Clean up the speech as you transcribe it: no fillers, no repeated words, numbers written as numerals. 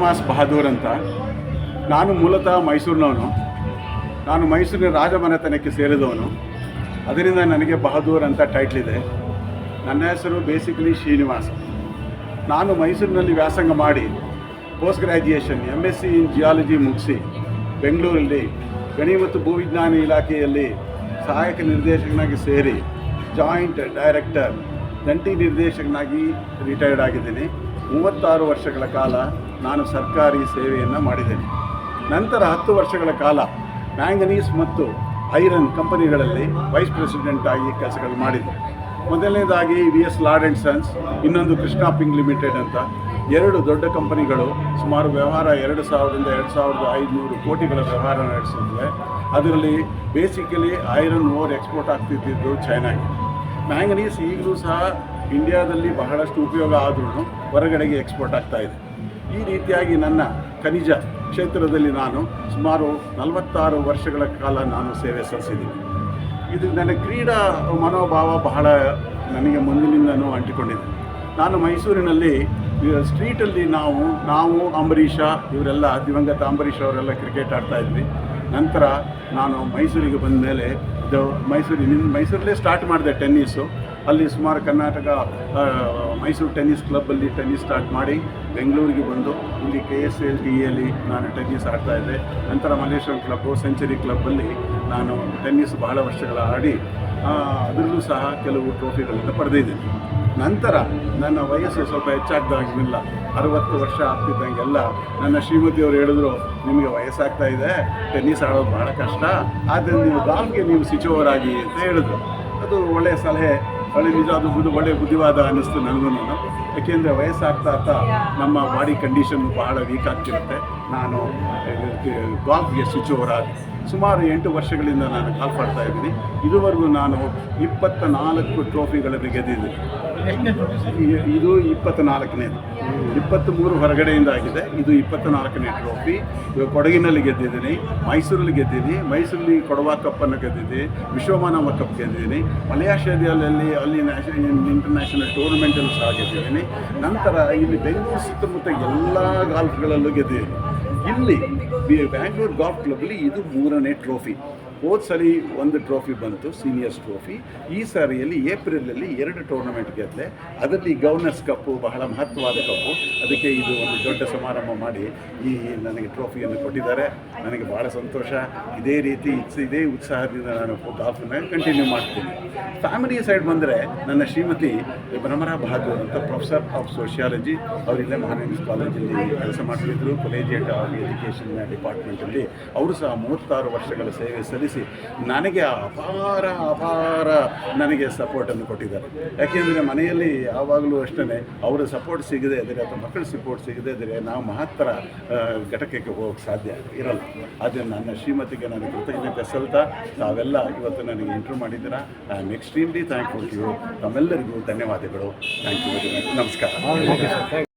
ಶ್ರೀನಿವಾಸ್ ಬಹದ್ದೂರ್ ಅಂತ. ನಾನು ಮೂಲತಃ ಮೈಸೂರಿನವನು. ನಾನು ಮೈಸೂರಿನ ರಾಜಮನೆತನಕ್ಕೆ ಸೇರಿದವನು. ಅದರಿಂದ ನನಗೆ ಬಹದ್ದೂರ್ ಅಂತ ಟೈಟ್ಲ್ ಇದೆ. ನನ್ನ ಹೆಸರು ಬೇಸಿಕಲಿ ಶ್ರೀನಿವಾಸ್. ನಾನು ಮೈಸೂರಿನಲ್ಲಿ ವ್ಯಾಸಂಗ ಮಾಡಿ ಪೋಸ್ಟ್ ಗ್ರ್ಯಾಜುಯೇಷನ್ MSc ಇನ್ ಜಿಯಾಲಜಿ ಮುಗಿಸಿ ಬೆಂಗಳೂರಲ್ಲಿ ಗಣಿ ಮತ್ತು ಭೂವಿಜ್ಞಾನ ಇಲಾಖೆಯಲ್ಲಿ ಸಹಾಯಕ ನಿರ್ದೇಶಕನಾಗಿ ಸೇರಿ ಜಾಯಿಂಟ್ ಡೈರೆಕ್ಟರ್ ಜಂಟಿ ನಿರ್ದೇಶಕನಾಗಿ ರಿಟೈರ್ಡ್ ಆಗಿದ್ದೀನಿ. 36 ವರ್ಷಗಳ ಕಾಲ ನಾನು ಸರ್ಕಾರಿ ಸೇವೆಯನ್ನು ಮಾಡಿದ್ದೇನೆ. ನಂತರ 10 ವರ್ಷಗಳ ಕಾಲ ಮ್ಯಾಂಗನೀಸ್ ಮತ್ತು ಐರನ್ ಕಂಪನಿಗಳಲ್ಲಿ ವೈಸ್ ಪ್ರೆಸಿಡೆಂಟ್ ಆಗಿ ಕೆಲಸಗಳು ಮಾಡಿದೆ. ಮೊದಲನೇದಾಗಿ VS ಲಾರ್ಡ್ ಆ್ಯಂಡ್ ಸನ್ಸ್, ಇನ್ನೊಂದು ಕೃಷ್ಣಾ ಪಿಂಗ್ ಲಿಮಿಟೆಡ್ ಅಂತ 2 ದೊಡ್ಡ ಕಂಪನಿಗಳು. ಸುಮಾರು ವ್ಯವಹಾರ 2000ರಿಂದ 2500 ಕೋಟಿಗಳ ವ್ಯವಹಾರ ನಡೆಸಿದ್ವೆ. ಅದರಲ್ಲಿ ಬೇಸಿಕಲಿ ಐರನ್ ಓರ್ ಎಕ್ಸ್ಪೋರ್ಟ್ ಆಗ್ತಿದ್ದು ಚೈನಾಗೆ. ಮ್ಯಾಂಗನೀಸ್ ಈಗಲೂ ಸಹ ಇಂಡಿಯಾದಲ್ಲಿ ಬಹಳಷ್ಟು ಉಪಯೋಗ ಆದ್ರೂ ಹೊರಗಡೆಗೆ ಎಕ್ಸ್ಪೋರ್ಟ್ ಆಗ್ತಾಯಿದೆ. ಈ ರೀತಿಯಾಗಿ ನನ್ನ ಖನಿಜ ಕ್ಷೇತ್ರದಲ್ಲಿ ನಾನು ಸುಮಾರು 46 ವರ್ಷಗಳ ಕಾಲ ನಾನು ಸೇವೆ ಸಲ್ಲಿಸಿದ್ದೀನಿ. ಇದು ನನ್ನ ಕ್ರೀಡಾ ಮನೋಭಾವ ಬಹಳ ನನಗೆ ಮುಂದಿನಿಂದನೂ ಅಂಟಿಕೊಂಡಿದೆ. ನಾನು ಮೈಸೂರಿನಲ್ಲಿ ಸ್ಟ್ರೀಟಲ್ಲಿ ನಾವು ಅಂಬರೀಷ ಇವರೆಲ್ಲ, ದಿವಂಗತ ಅಂಬರೀಷ್ ಅವರೆಲ್ಲ ಕ್ರಿಕೆಟ್ ಆಡ್ತಾಯಿದ್ವಿ. ನಂತರ ನಾನು ಮೈಸೂರಿಗೆ ಬಂದ ಮೇಲೆ ಮೈಸೂರಲ್ಲೇ ಸ್ಟಾರ್ಟ್ ಮಾಡಿದೆ ಟೆನ್ನಿಸು. ಅಲ್ಲಿ ಸುಮಾರು ಕರ್ನಾಟಕ ಮೈಸೂರು ಟೆನ್ನಿಸ್ ಕ್ಲಬ್ಬಲ್ಲಿ ಟೆನ್ನಿಸ್ ಸ್ಟಾರ್ಟ್ ಮಾಡಿ ಬೆಂಗಳೂರಿಗೆ ಬಂದು ಇಲ್ಲಿ KSLTಯಲ್ಲಿ ನಾನು ಟೆನ್ನಿಸ್ ಆಡ್ತಾಯಿದ್ದೆ. ನಂತರ ಮಲ್ಲೇಶ್ವರಂ ಕ್ಲಬ್ಬು, ಸೆಂಚುರಿ ಕ್ಲಬ್ಬಲ್ಲಿ ನಾನು ಟೆನ್ನಿಸ್ ಬಹಳ ವರ್ಷಗಳ ಆಡಿ ಅದರಲ್ಲೂ ಸಹ ಕೆಲವು ಟ್ರೋಫಿಗಳನ್ನು ಪಡೆದಿದ್ದೀನಿ. ನಂತರ ನನ್ನ ವಯಸ್ಸು ಸ್ವಲ್ಪ ಹೆಚ್ಚಾಗ್ದಾಗಿಲ್ಲ, 60 ವರ್ಷ ಆಗ್ತಿದ್ದಂಗೆಲ್ಲ ನನ್ನ ಶ್ರೀಮತಿಯವರು ಹೇಳಿದ್ರು, ನಿಮಗೆ ವಯಸ್ಸಾಗ್ತಾ ಇದೆ, ಟೆನ್ನಿಸ್ ಆಡೋದು ಭಾಳ ಕಷ್ಟ, ಆದ್ದರಿಂದ ನೀವು ಗಾಲ್ಫ್ಗೆ ನೀವು ಸ್ವಿಚ್ ಓವರ್ ಆಗಿ ಅಂತ ಹೇಳಿದ್ರು. ಅದು ಒಳ್ಳೆಯ ಸಲಹೆ, ನಿಜ, ಅದು ಒಳ್ಳೆಯ ಬುದ್ಧಿವಾದ ಅನ್ನಿಸ್ತು ನನಗೂ. ಯಾಕೆಂದರೆ ವಯಸ್ಸಾಗ್ತಾ ನಮ್ಮ ಬಾಡಿ ಕಂಡೀಷನ್ ಬಹಳ ವೀಕ್ ಆಗ್ತಿರುತ್ತೆ. ನಾನು ಗಾಲ್ಫ್ಗೆ ಸ್ವಿಚ್ ಓವರ್ ಆಗಿ ಸುಮಾರು 8 ವರ್ಷಗಳಿಂದ ನಾನು ಗಾಲ್ಫ್ ಆಡ್ತಾ ಇದ್ದೀನಿ. ಇದುವರೆಗೂ ನಾನು 24 ಟ್ರೋಫಿಗಳನ್ನು ಗೆದ್ದಿದ್ದೀನಿ. ಇದು 24ನೇದು. 23 ಹೊರಗಡೆಯಿಂದ ಆಗಿದೆ, ಇದು 24ನೇ ಟ್ರೋಫಿ. ಕೊಡಗಿನಲ್ಲಿ ಗೆದ್ದಿದ್ದೀನಿ, ಮೈಸೂರಲ್ಲಿ ಗೆದ್ದಿದ್ದೀನಿ, ಮೈಸೂರಲ್ಲಿ ಕೊಡವ ಕಪ್ಪನ್ನು ಗೆದ್ದಿದ್ದೀನಿ, ವಿಶ್ವಮಾನವ ಕಪ್ ಗೆದ್ದಿದ್ದೀನಿ, ಮಲೇಷ್ಯಾದಲ್ಲಿ ಅಲ್ಲಿ ಇಂಟರ್ನ್ಯಾಷನಲ್ ಟೂರ್ನಮೆಂಟಲ್ಲೂ ಸಹ ಗೆದ್ದಿದ್ದೀನಿ. ನಂತರ ಇಲ್ಲಿ ಬೆಂಗಳೂರು ಸುತ್ತಮುತ್ತ ಎಲ್ಲ ಗಾಲ್ಫ್ಗಳಲ್ಲೂ ಗೆದ್ದಿದ್ದೀನಿ. ಇಲ್ಲಿ ಬ್ಯಾಂಗ್ಳೂರು ಗಾಲ್ಫ್ ಕ್ಲಬ್ಬಲ್ಲಿ ಇದು 3ನೇ ಟ್ರೋಫಿ. ಹೋದ ಸರಿ 1 ಟ್ರೋಫಿ ಬಂತು, ಸೀನಿಯರ್ಸ್ ಟ್ರೋಫಿ. ಈ ಸಾರಿಯಲ್ಲಿ ಏಪ್ರಿಲಲ್ಲಿ 2 ಟೂರ್ನಮೆಂಟ್ ಗೆದ್ದೆ. ಅದರಲ್ಲಿ ಗವರ್ನರ್ಸ್ ಕಪ್ಪು ಬಹಳ ಮಹತ್ವವಾದ ಕಪ್ಪು. ಅದಕ್ಕೆ ಇದು ಒಂದು ದೊಡ್ಡ ಸಮಾರಂಭ ಮಾಡಿ ನನಗೆ ಟ್ರೋಫಿಯನ್ನು ಕೊಟ್ಟಿದ್ದಾರೆ. ನನಗೆ ಭಾಳ ಸಂತೋಷ. ಇದೇ ರೀತಿ ಇದೇ ಉತ್ಸಾಹದಿಂದ ನಾನು ಗಾಲ್ಫನ್ನು ಕಂಟಿನ್ಯೂ ಮಾಡ್ತೀನಿ. ಫ್ಯಾಮಿಲಿ ಸೈಡ್ ಬಂದರೆ ನನ್ನ ಶ್ರೀಮತಿ ಭ್ರಮರಾ ಬಹದ್ದೂರ್ ಅಂತ ಪ್ರೊಫೆಸರ್ ಆಫ್ ಸೋಷಿಯಾಲಜಿ, ಅವರಿಲ್ಲೇ ಮಹಾರಾಜಾಸ್ ಕಾಲೇಜಲ್ಲಿ ಕೆಲಸ ಮಾಡ್ತಿದ್ರು, ಕೊಲೇಜಿಯೇಟ್ ಆಫ್ ಎಜುಕೇಷನ್ ಡಿಪಾರ್ಟ್ಮೆಂಟಲ್ಲಿ. ಅವರು ಸಹ 36 ವರ್ಷಗಳ ಸೇವೆ ಸಲ್ಲಿಸಿ ನನಗೆ ಅಪಾರ ನನಗೆ ಸಪೋರ್ಟನ್ನು ಕೊಟ್ಟಿದ್ದಾರೆ. ಯಾಕೆಂದರೆ ಮನೆಯಲ್ಲಿ ಯಾವಾಗಲೂ ಅಷ್ಟೇ ಅವರ ಸಪೋರ್ಟ್ ಸಿಗದೆ ಇದ್ದರೆ ಅಥವಾ ಮಕ್ಕಳ ಸಪೋರ್ಟ್ ಸಿಗದೆ ಇದ್ದರೆ ನಾವು ಮಹತ್ತರ ಘಟಕಕ್ಕೆ ಹೋಗೋಕ್ಕೆ ಸಾಧ್ಯ ಇರಲ್ಲ. ಆದರೆ ನನ್ನ ಶ್ರೀಮತಿಗೆ ನಾನು ಕೃತಜ್ಞತೆ ಸಲ್ತಾ ತಾವೆಲ್ಲ ಇವತ್ತು ನನಗೆ ಇಂಟರ್ವ್ಯೂ ಮಾಡಿದ್ದೀರಾ. I am extremely thankful to you. ತಮ್ಮೆಲ್ಲರಿಗೂ ಧನ್ಯವಾದಗಳು. Thank you very much. ನಮಸ್ಕಾರ.